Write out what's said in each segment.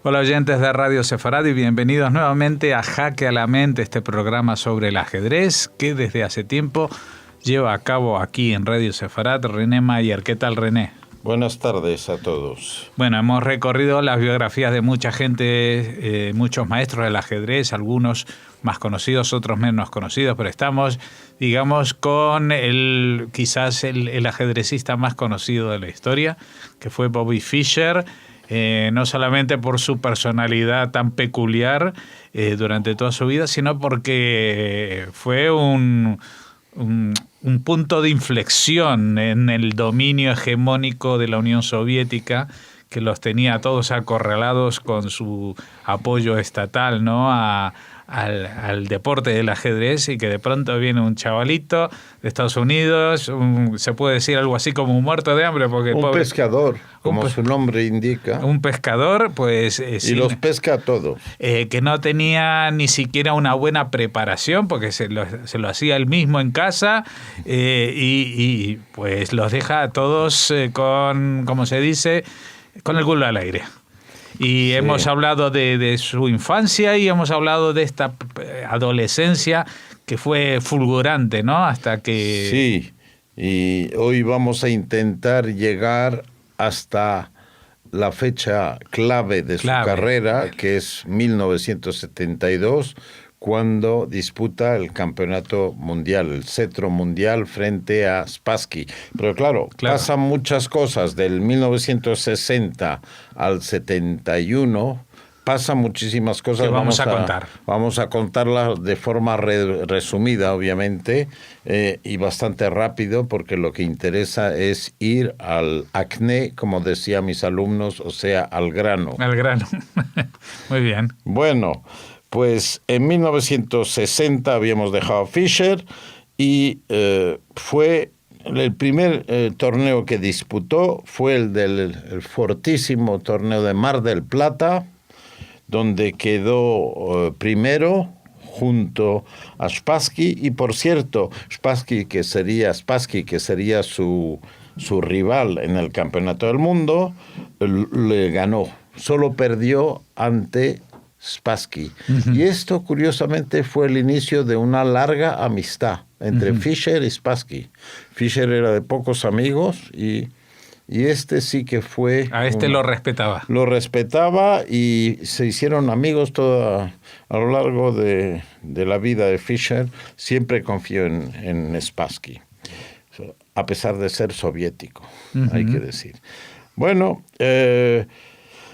Hola oyentes de Radio Sefarad y bienvenidos nuevamente a Jaque a la Mente, este programa sobre el ajedrez que desde hace tiempo lleva a cabo aquí en Radio Sefarad René Mayer. ¿Qué tal, René? Buenas tardes a todos. Bueno, hemos recorrido las biografías de mucha gente, muchos maestros del ajedrez, algunos más conocidos, otros menos conocidos, pero estamos, digamos, con quizás el ajedrecista más conocido de la historia, que fue Bobby Fischer. No solamente por su personalidad tan peculiar durante toda su vida, sino porque fue un punto de inflexión en el dominio hegemónico de la Unión Soviética, que los tenía todos acorralados con su apoyo estatal, ¿no?, al deporte del ajedrez, y que de pronto viene un chavalito de Estados Unidos, se puede decir algo así como un muerto de hambre, porque pescador, como su nombre indica. Un pescador, pues... y los pesca a todos. Que no tenía ni siquiera una buena preparación, porque se lo hacía él mismo en casa, y pues los deja a todos con, como se dice, con el culo al aire. Y sí, hemos hablado de su infancia y hemos hablado de esta adolescencia que fue fulgurante, ¿no? Hasta que... Sí, y hoy vamos a intentar llegar hasta la fecha clave de su carrera, que es 1972, cuando disputa el campeonato mundial, el cetro mundial frente a Spassky. Pero claro, pasan muchas cosas del 1960 al 71, pasan muchísimas cosas. Que vamos a contar. Vamos a contarlas de forma resumida, obviamente, y bastante rápido, porque lo que interesa es ir al acné, como decían mis alumnos, o sea, al grano. Al grano. Muy bien. Bueno, pues en 1960 habíamos dejado a Fischer y fue el primer torneo que disputó, fue el del fortísimo torneo de Mar del Plata, donde quedó primero junto a Spassky, y por cierto, Spassky que sería su rival en el Campeonato del Mundo, le ganó. Solo perdió ante Spassky. Uh-huh. Y esto, curiosamente, fue el inicio de una larga amistad entre Fischer y Spassky. Fischer era de pocos amigos y este sí que fue... A este lo respetaba. Lo respetaba y se hicieron amigos a lo largo de la vida de Fischer. Siempre confió en Spassky, a pesar de ser soviético, hay que decir. Bueno,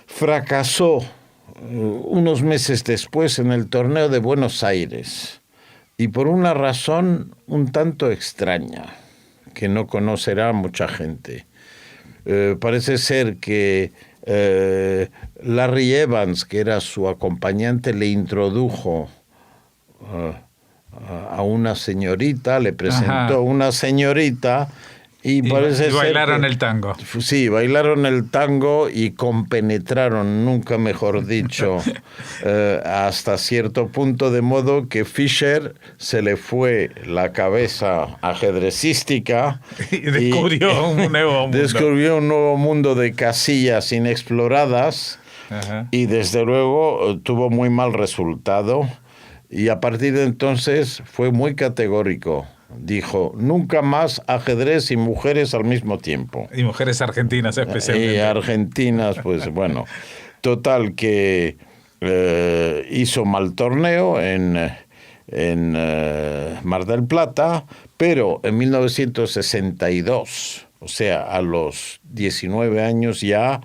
fracasó unos meses después en el torneo de Buenos Aires, y por una razón un tanto extraña que no conocerá mucha gente. Parece ser que Larry Evans, que era su acompañante, le introdujo a una señorita, le presentó a una señorita, y parece bailaron el tango. Sí, bailaron el tango y compenetraron, nunca mejor dicho, hasta cierto punto, de modo que Fischer se le fue la cabeza ajedrecística y descubrió un nuevo mundo. Descubrió un nuevo mundo de casillas inexploradas. Ajá. Y desde luego tuvo muy mal resultado, y a partir de entonces fue muy categórico. Dijo, nunca más ajedrez y mujeres al mismo tiempo. Y mujeres argentinas especialmente. Y argentinas, pues bueno. Total que hizo mal torneo en Mar del Plata, pero en 1962, o sea, a los 19 años ya,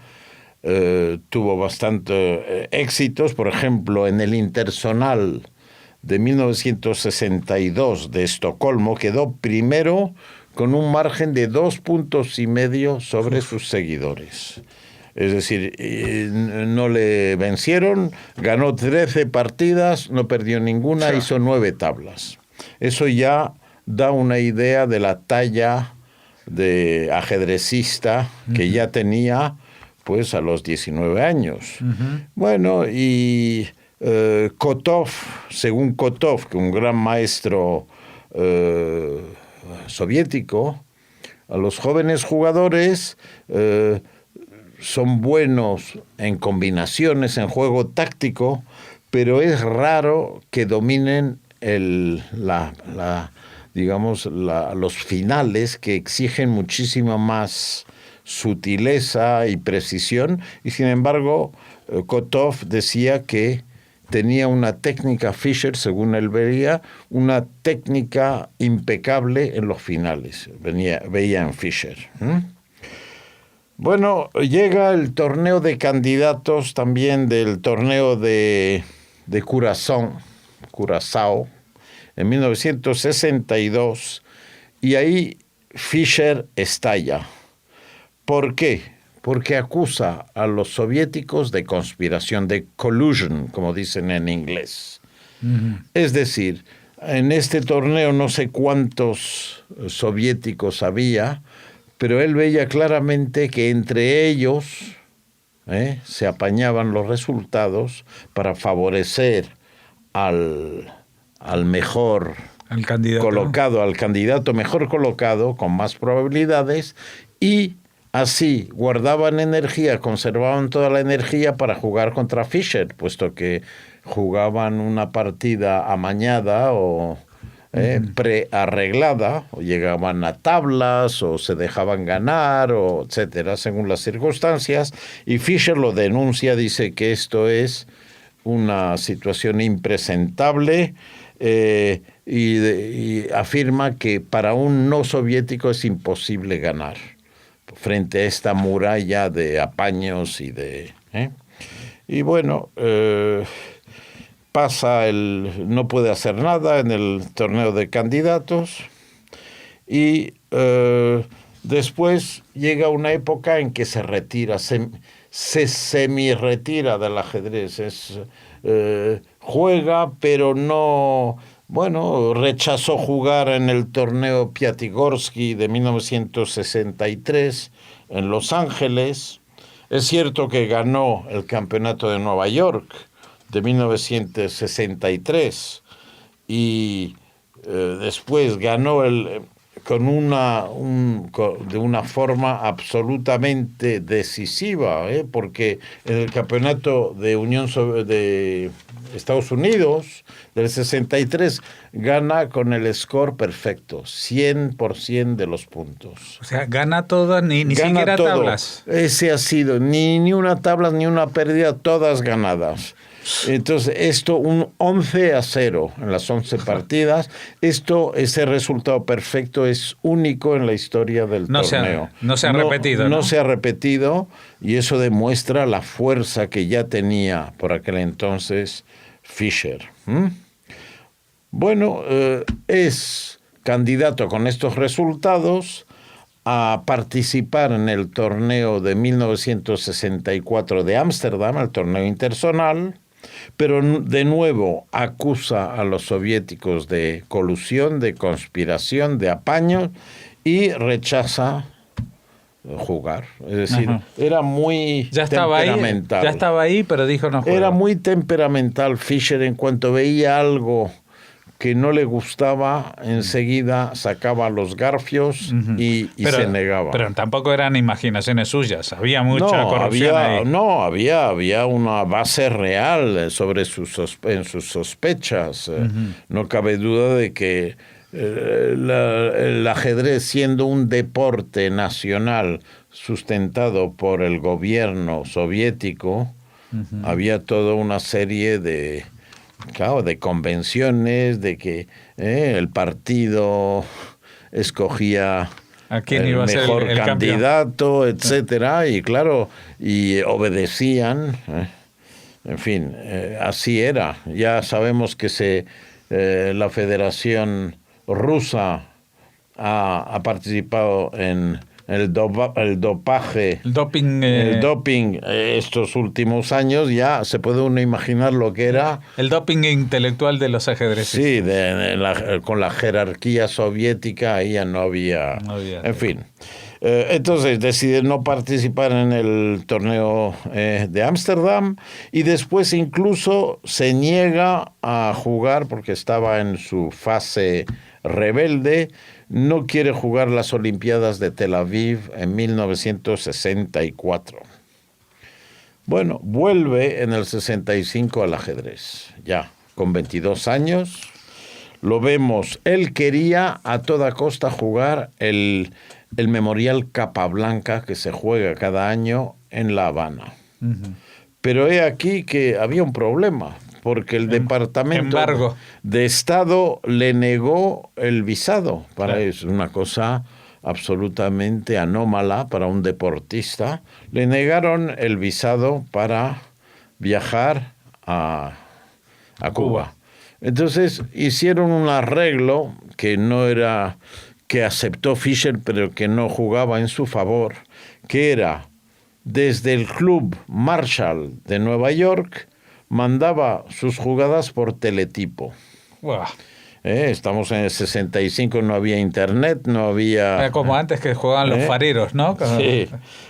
tuvo bastante éxitos. Por ejemplo, en el Interzonal de 1962 de Estocolmo quedó primero con un margen de 2,5 puntos sobre sus seguidores. Es decir, no le vencieron, ganó 13 partidas, no perdió ninguna, hizo 9 tablas. Eso ya da una idea de la talla de ajedrecista que ya tenía, pues, a los 19 años. Bueno, y Kotov, según Kotov, que un gran maestro soviético, a los jóvenes jugadores son buenos en combinaciones, en juego táctico, pero es raro que dominen los finales, que exigen muchísima más sutileza y precisión, y sin embargo Kotov decía que tenía una técnica, Fischer, según él veía, una técnica impecable en los finales, veía en Fischer. Bueno, llega el torneo de candidatos también del torneo de Curazao, en 1962, y ahí Fischer estalla. ¿Por qué? Porque acusa a los soviéticos de conspiración, de collusion, como dicen en inglés. Uh-huh. Es decir, en este torneo no sé cuántos soviéticos había, pero él veía claramente que entre ellos se apañaban los resultados para favorecer al mejor colocado, al candidato mejor colocado, con más probabilidades, y así guardaban energía, conservaban toda la energía para jugar contra Fischer, puesto que jugaban una partida amañada o prearreglada, o llegaban a tablas, o se dejaban ganar, o etcétera, según las circunstancias. Y Fischer lo denuncia, dice que esto es una situación impresentable, y afirma que para un no soviético es imposible ganar frente a esta muralla de apaños y de... Y bueno, no puede hacer nada en el torneo de candidatos, y después llega una época en que se retira, se semi-retira del ajedrez, juega, pero no... Bueno, rechazó jugar en el torneo Piatigorsky de 1963 en Los Ángeles. Es cierto que ganó el campeonato de Nueva York de 1963 y después ganó de una forma absolutamente decisiva, porque en el campeonato de de Estados Unidos del 63 gana con el score perfecto, 100% de los puntos. O sea, gana todas, ni siquiera todo. Tablas. Ese ha sido, ni una tabla ni una pérdida, todas ganadas. Entonces, esto, un 11-0 en las 11 partidas, ese resultado perfecto es único en la historia del torneo. No se ha repetido. No se ha repetido, y eso demuestra la fuerza que ya tenía por aquel entonces Fischer. Bueno, es candidato con estos resultados a participar en el torneo de 1964 de Ámsterdam, el torneo interzonal, pero de nuevo acusa a los soviéticos de colusión, de conspiración, de apaño, y rechaza jugar. Es decir, era muy temperamental. Ya estaba ahí, pero dijo no juego. Era muy temperamental Fischer. En cuanto veía algo que no le gustaba, enseguida sacaba los garfios y se negaba. Pero tampoco eran imaginaciones suyas, había mucha corrupción ahí. Había una base real en sus sospechas. No cabe duda de que el ajedrez, siendo un deporte nacional sustentado por el gobierno soviético, había toda una serie de convenciones, de que el partido escogía ¿a quién el iba a ser mejor el candidato, campeón? etcétera, y claro, y obedecían. En fin, así era. Ya sabemos que la Federación Rusa ha participado en el dopaje, el doping estos últimos años. Ya se puede uno imaginar lo que era el doping intelectual de los ajedrecistas. Sí, con la jerarquía soviética ahí ya no había. En fin, entonces decide no participar en el torneo de Ámsterdam, y después incluso se niega a jugar porque estaba en su fase rebelde. No quiere jugar las Olimpiadas de Tel Aviv en 1964. Bueno, vuelve en el 65 al ajedrez, ya con 22 años. Lo vemos, él quería a toda costa jugar el Memorial Capablanca que se juega cada año en La Habana. Ujú. Pero he aquí que había un problema, porque el Departamento Embargo. de Estado le negó el visado. Para Claro. eso, una cosa absolutamente anómala para un deportista. Le negaron el visado para viajar a Cuba. Entonces hicieron un arreglo que no era, que aceptó Fischer, pero que no jugaba en su favor, que era desde el Club Marshall de Nueva York, mandaba sus jugadas por teletipo. Buah. Estamos en el 65, no había internet, no había... Como antes que jugaban los fareros, ¿no? Sí.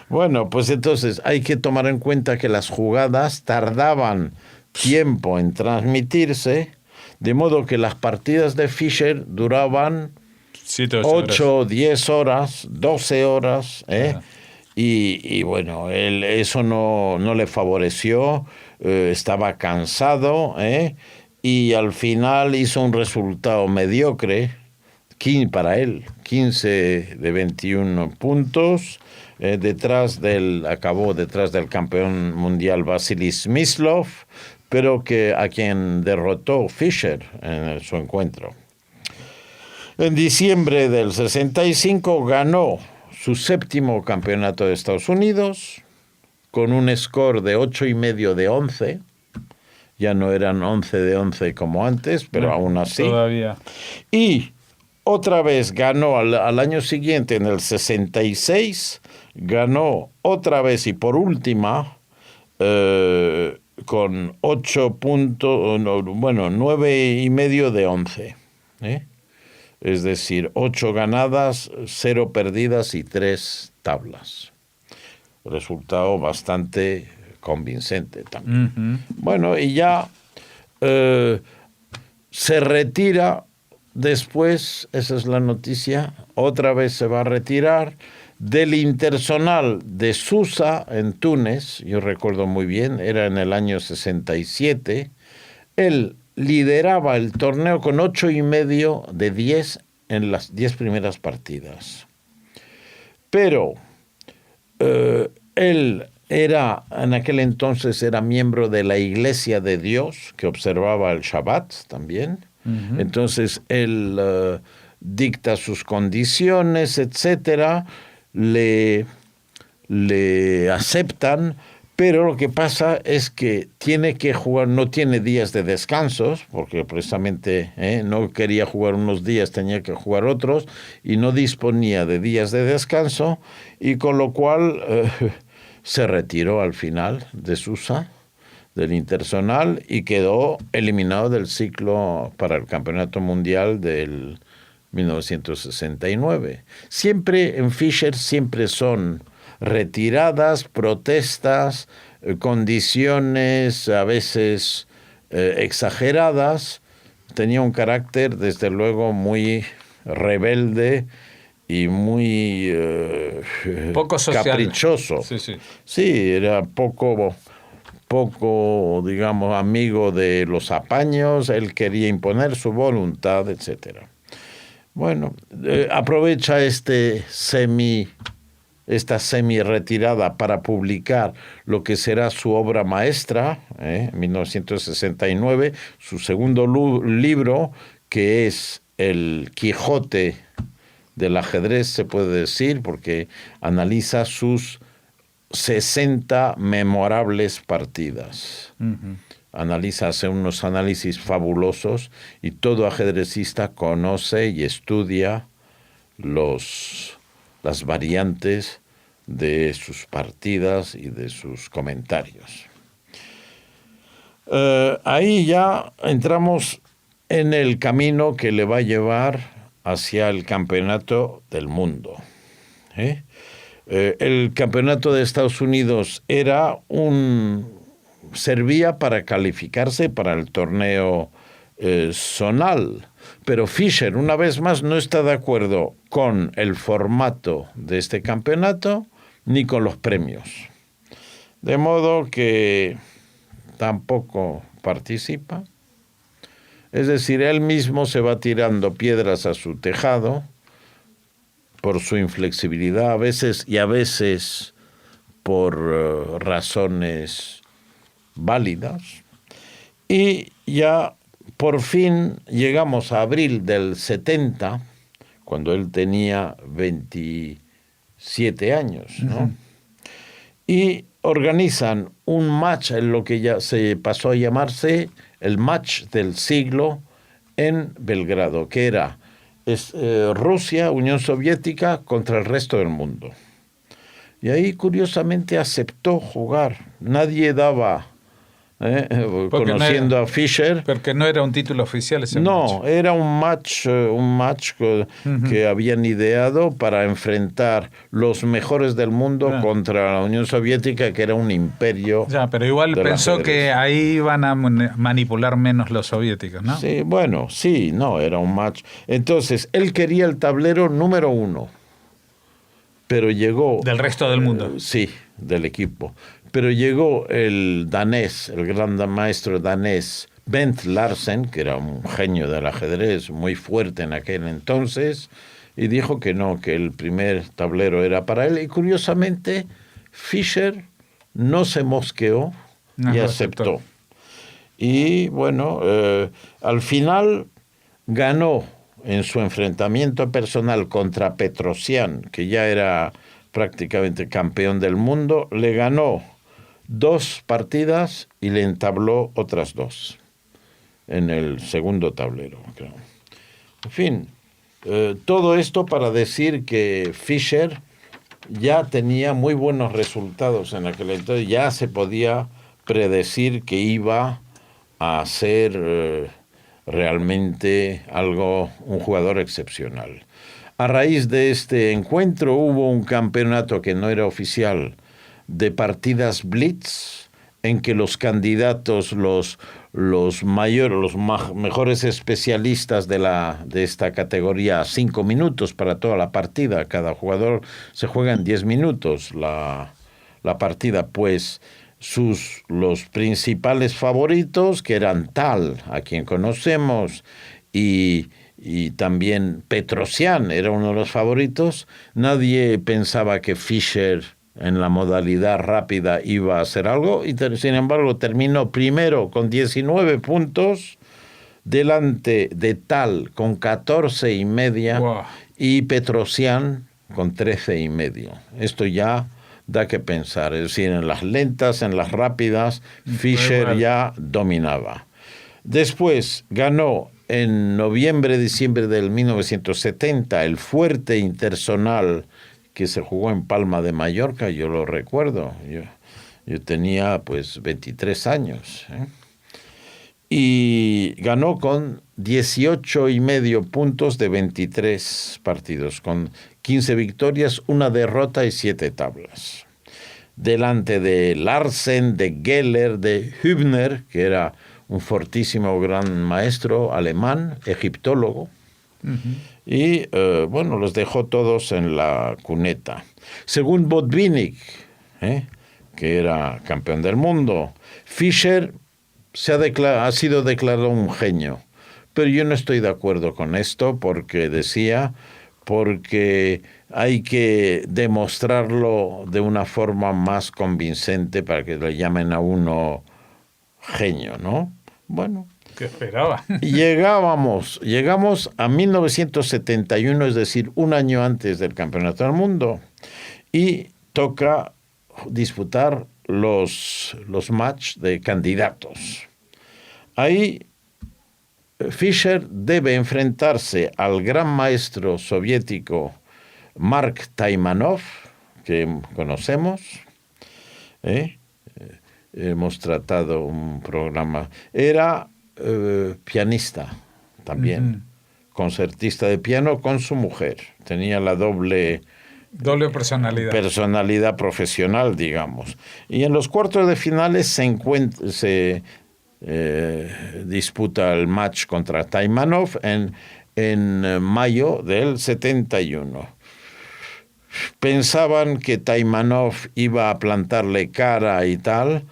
Bueno, pues entonces hay que tomar en cuenta que las jugadas tardaban tiempo en transmitirse, de modo que las partidas de Fischer duraban 8, 10 horas, 12 horas, y bueno, eso no le favoreció, estaba cansado, y al final hizo un resultado mediocre para él, 15 de 21 puntos, acabó detrás del campeón mundial Vasily Smyslov, pero a quien derrotó Fischer en su encuentro. En diciembre del 65 ganó su 7º campeonato de Estados Unidos con un score de 8,5 de 11. Ya no eran 11 de 11 como antes, pero aún así. Todavía. Y otra vez ganó al año siguiente, en el 66, ganó otra vez y por última con 8 puntos, 9,5 de 11. Es decir, 8 ganadas, 0 perdidas y 3 tablas. Resultado bastante convincente también. Uh-huh. Bueno, y ya se retira después, esa es la noticia, otra vez se va a retirar del Internacional de Susa en Túnez, yo recuerdo muy bien, era en el año 67, él lideraba el torneo con 8,5 de 10 en las 10 primeras partidas. Pero él en aquel entonces era miembro de la Iglesia de Dios, que observaba el Shabbat también. Uh-huh. Entonces él dicta sus condiciones, etcétera, le aceptan, pero lo que pasa es que tiene que jugar, no tiene días de descansos, porque precisamente no quería jugar unos días, tenía que jugar otros, y no disponía de días de descanso, y con lo cual se retiró al final de Susa, del Internacional, y quedó eliminado del ciclo para el Campeonato Mundial del 1969. Siempre en Fischer son retiradas, protestas, condiciones a veces exageradas. Tenía un carácter, desde luego, muy rebelde y muy poco social, caprichoso. Sí, era poco, digamos, amigo de los apaños. Él quería imponer su voluntad, etcétera. Bueno, aprovecha esta semi-retirada para publicar lo que será su obra maestra, en 1969, su segundo libro, que es El Quijote del ajedrez, se puede decir, porque analiza sus 60 memorables partidas. Uh-huh. Hace unos análisis fabulosos, y todo ajedrecista conoce y estudia las variantes de sus partidas y de sus comentarios. Ahí ya entramos en el camino que le va a llevar hacia el campeonato del mundo. El campeonato de Estados Unidos servía para calificarse para el torneo zonal, pero Fischer, una vez más, no está de acuerdo con el formato de este campeonato ni con los premios. De modo que tampoco participa. Es decir, él mismo se va tirando piedras a su tejado por su inflexibilidad a veces por razones válidas. Y ya por fin llegamos a abril del 70, cuando él tenía 27 años, ¿no? Uh-huh. Y organizan un match en lo que ya se pasó a llamarse el match del siglo en Belgrado, que era Rusia, Unión Soviética contra el resto del mundo. Y ahí curiosamente aceptó jugar. Nadie daba, conociendo a Fischer. Porque no era un título oficial ese match. No, era un match que habían ideado para enfrentar los mejores del mundo contra la Unión Soviética, que era un imperio. Ya, pero igual pensó que ahí iban a manipular menos los soviéticos, ¿no? Sí, bueno, sí, no, era un match. Entonces, él quería el tablero número 1. Pero llegó... Del resto del mundo. Sí, del equipo. Pero llegó el danés, el gran maestro danés, Bent Larsen, que era un genio del ajedrez, muy fuerte en aquel entonces, y dijo que no, que el primer tablero era para él. Y curiosamente, Fischer no se mosqueó y aceptó. Y bueno, al final ganó en su enfrentamiento personal contra Petrosian, que ya era prácticamente campeón del mundo, le ganó 2 partidas y le entabló otras 2 en el segundo tablero, creo. En fin, todo esto para decir que Fischer ya tenía muy buenos resultados en aquel entonces, ya se podía predecir que iba a ser realmente un jugador excepcional. A raíz de este encuentro hubo un campeonato que no era oficial de partidas blitz, en que los candidatos, los mejores especialistas de esta categoría, 5 minutos para toda la partida, cada jugador se juega en 10 minutos la partida, pues los principales favoritos, que eran Tal, a quien conocemos, y también Petrosian era uno de los favoritos. Nadie pensaba que Fischer en la modalidad rápida iba a hacer algo, y sin embargo terminó primero con 19 puntos, delante de Tal con 14,5, wow, y Petrosian con 13,5. Esto ya da que pensar, es decir, en las lentas, en las rápidas, Fischer ya dominaba. Después ganó en noviembre-diciembre del 1970 el Fuerte Interzonal, que se jugó en Palma de Mallorca, yo lo recuerdo, yo tenía pues 23 años, y ganó con 18,5 puntos de 23 partidos, con 15 victorias, 1 derrota y 7 tablas. Delante de Larsen, de Geller, de Hübner, que era un fortísimo gran maestro alemán, egiptólogo, y bueno, los dejó todos en la cuneta. Según Botvinnik, que era campeón del mundo, Fischer ha sido declarado un genio, pero yo no estoy de acuerdo con esto, porque hay que demostrarlo de una forma más convincente para que le llamen a uno genio, ¿no? Bueno, ¿qué esperaba? Llegamos a 1971, es decir, un año antes del Campeonato del Mundo, y toca disputar los match de candidatos. Ahí Fischer debe enfrentarse al gran maestro soviético Mark Taimanov, que conocemos. Hemos tratado un programa. Era pianista también, concertista de piano con su mujer. Tenía la doble personalidad profesional, digamos. Y en los cuartos de finales se disputa el match contra Taimanov en mayo del 71. pensaban que Taimanov iba a plantarle cara y tal,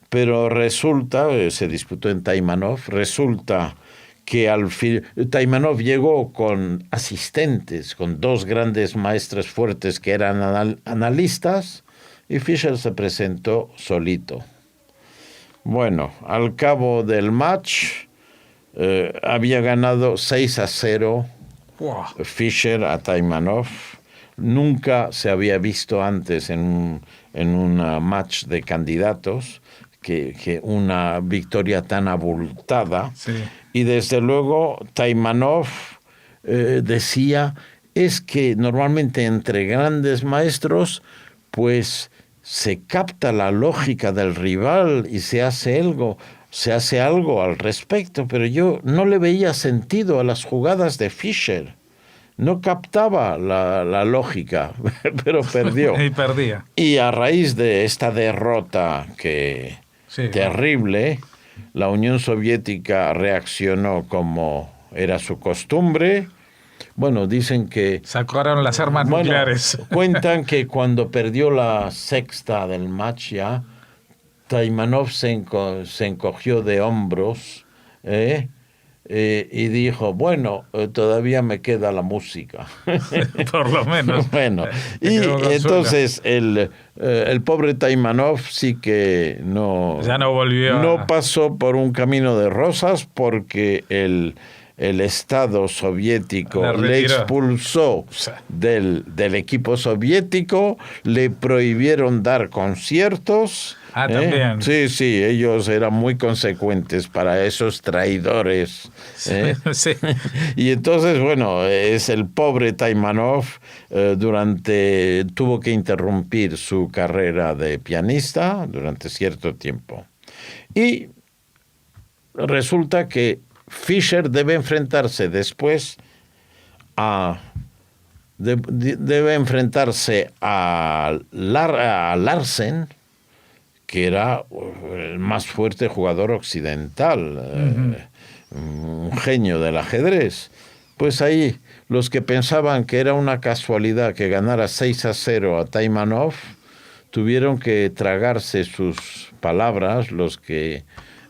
pero resulta, se disputó en Taimanov, resulta que al fin Taimanov llegó con asistentes, con dos grandes maestres fuertes que eran analistas, y Fischer se presentó solito. Bueno, al cabo del match había ganado 6-0 Fischer a Taimanov. Nunca se había visto antes en un match de candidatos que una victoria tan abultada. Sí. Y desde luego Taimanov decía, es que normalmente entre grandes maestros pues se capta la lógica del rival y se hace algo al respecto, pero yo no le veía sentido a las jugadas de Fischer. No captaba la lógica, pero perdió. Y perdía. Y a raíz de esta derrota terrible, la Unión Soviética reaccionó como era su costumbre. Bueno, dicen que... sacaron las armas nucleares. Cuentan que cuando perdió la sexta del match ya, Taimanov se encogió de hombros, y dijo, bueno, todavía me queda la música. Por lo menos. Bueno, y entonces el pobre Taimanov sí que ya no volvió. No pasó por un camino de rosas porque el Estado soviético le expulsó del equipo soviético, le prohibieron dar conciertos. También. Sí, ellos eran muy consecuentes para esos traidores. Sí. Y entonces, bueno, es el pobre Taimanov tuvo que interrumpir su carrera de pianista durante cierto tiempo. Y resulta que Fischer debe enfrentarse después a Larsen, que era el más fuerte jugador occidental, un genio del ajedrez. Pues ahí los que pensaban que era una casualidad que ganara 6-0 a Taimanov tuvieron que tragarse sus palabras, los que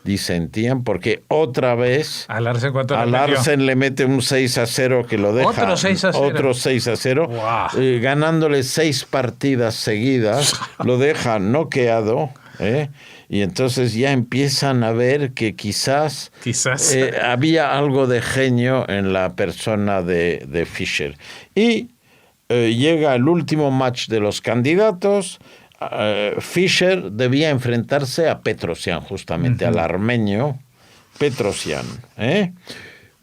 disentían, porque otra vez a Larsen le mete un 6-0 que lo deja. Otro 6-0. Wow. Ganándole 6 partidas seguidas, lo deja noqueado. Y entonces ya empiezan a ver que quizás había algo de genio en la persona de Fischer. Y llega el último match de los candidatos. Fischer debía enfrentarse a Petrosian, justamente al armenio Petrosian,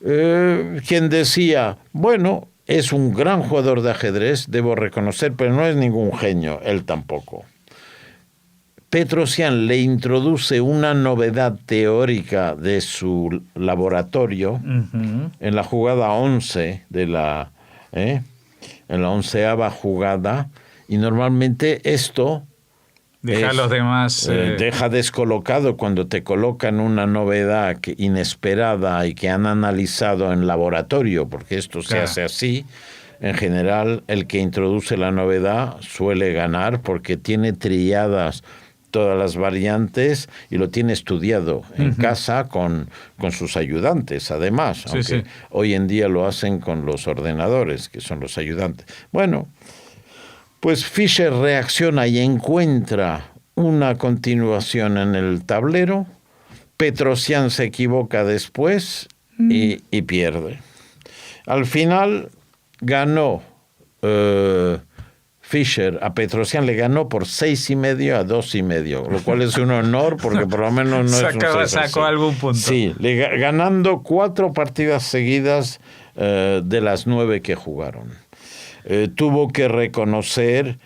quien decía, bueno, es un gran jugador de ajedrez, debo reconocer, pero no es ningún genio, él tampoco. Petrosian le introduce una novedad teórica de su laboratorio en la jugada 11 en la 11ª jugada, y normalmente esto deja a los demás deja descolocado cuando te colocan una novedad inesperada y que han analizado en laboratorio, porque esto se hace así. En general, el que introduce la novedad suele ganar porque tiene trilladas todas las variantes y lo tiene estudiado en casa con sus ayudantes, además, aunque hoy en día lo hacen con los ordenadores, que son los ayudantes. Bueno, pues Fischer reacciona y encuentra una continuación en el tablero. Petrosian se equivoca después y pierde. Al final ganó Fischer a Petrosian, le ganó por 6,5 a 2,5, lo cual es un honor porque por lo menos no sacó algún punto. Sí, ganando 4 partidas seguidas de las 9 que jugaron. Tuvo que reconocer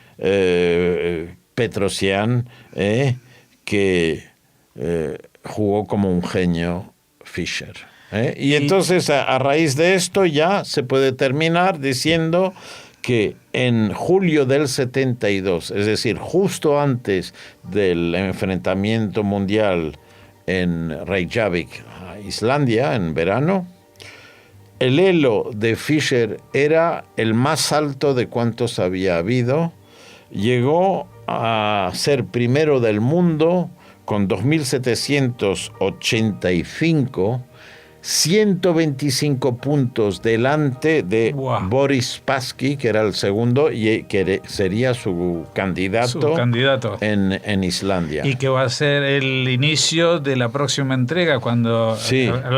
Petrosian que jugó como un genio Fischer. Y entonces a raíz de esto ya se puede terminar diciendo que en julio del 72, es decir, justo antes del enfrentamiento mundial en Reykjavik, Islandia, en verano, el elo de Fischer era el más alto de cuantos había habido. Llegó a ser primero del mundo con 2.785, 125 puntos delante de Boris Spassky, que era el segundo y que sería su candidato en Islandia. Y que va a ser el inicio de la próxima entrega cuando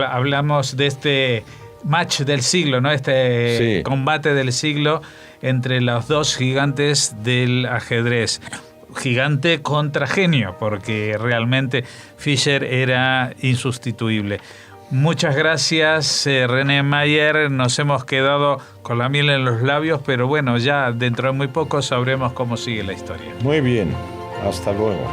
hablamos de este match del siglo, ¿no? Este combate del siglo entre los dos gigantes del ajedrez. Gigante contra genio, porque realmente Fischer era insustituible. Muchas gracias, René Mayer. Nos hemos quedado con la miel en los labios, pero bueno, ya dentro de muy poco sabremos cómo sigue la historia. Muy bien, hasta luego.